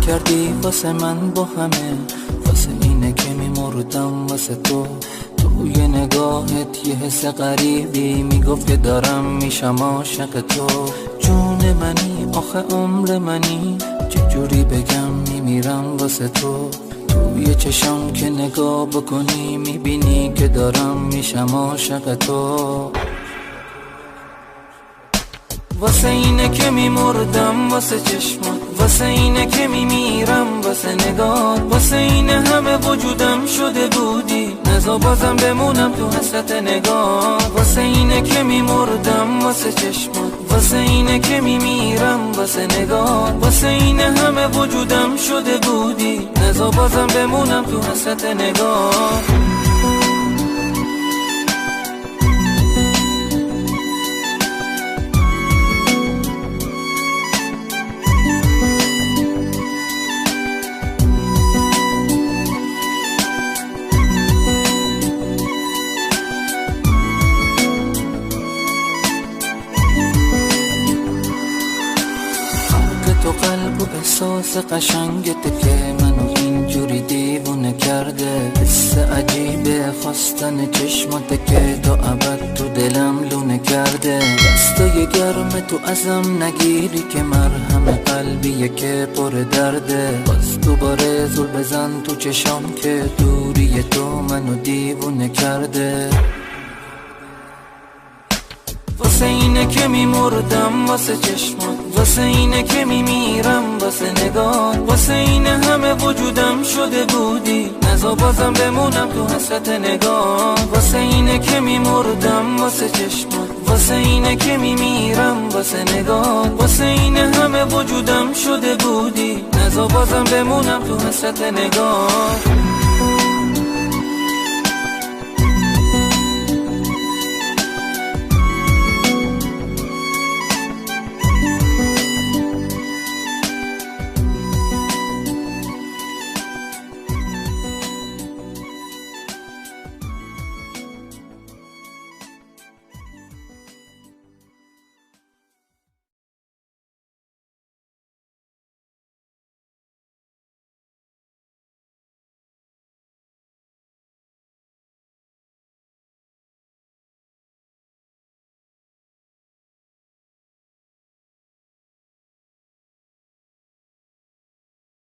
کردی واسه من با همه، واسه اینه که میمردم واسه تو. توی نگاهت یه حس غریبی میگفت که دارم میشم عاشق تو. جون منی آخه عمر منی، چجوری بگم میمیرم واسه تو. توی چشام که نگاه بکنی میبینی که دارم میشم عاشق تو. واسه اینه که میمردم واسه چشمات، واسه اینه که میمیرم واسه نگات، واسه اینه همه وجودم شده بودی، نزا بازم بمونم تو حسرت نگات. واسه اینه که میمردم واسه چشمات، واسه اینه که میمیرم واسه نگات، واسه اینه همه وجودم شده بودی، نزا بازم بمونم تو حسرت نگات. تو قلب و احساس قشنگته که منو اینجوری دیوونه کرده. حس عجیبه خواستن چشماته که تا ابد تو دلم لونه کرده. دستای گرم تو ازم نگیری که مرهم قلبیه که پر درده. باز دوباره زل بزن تو چشام که دوری تو منو دیوونه کرده. واسه اینه که میمردم واسه چشمات، واسه اینه که میمیرم واسه نگات، واسه اینه همه وجودم شده بودی، نزا بازم بمونم تو حسرت نگات. واسه اینه که میمردم واسه چشمات، واسه اینه که میمیرم واسه نگات، واسه اینه همه وجودم شده بودی، نزا بازم بمونم تو حسرت نگات.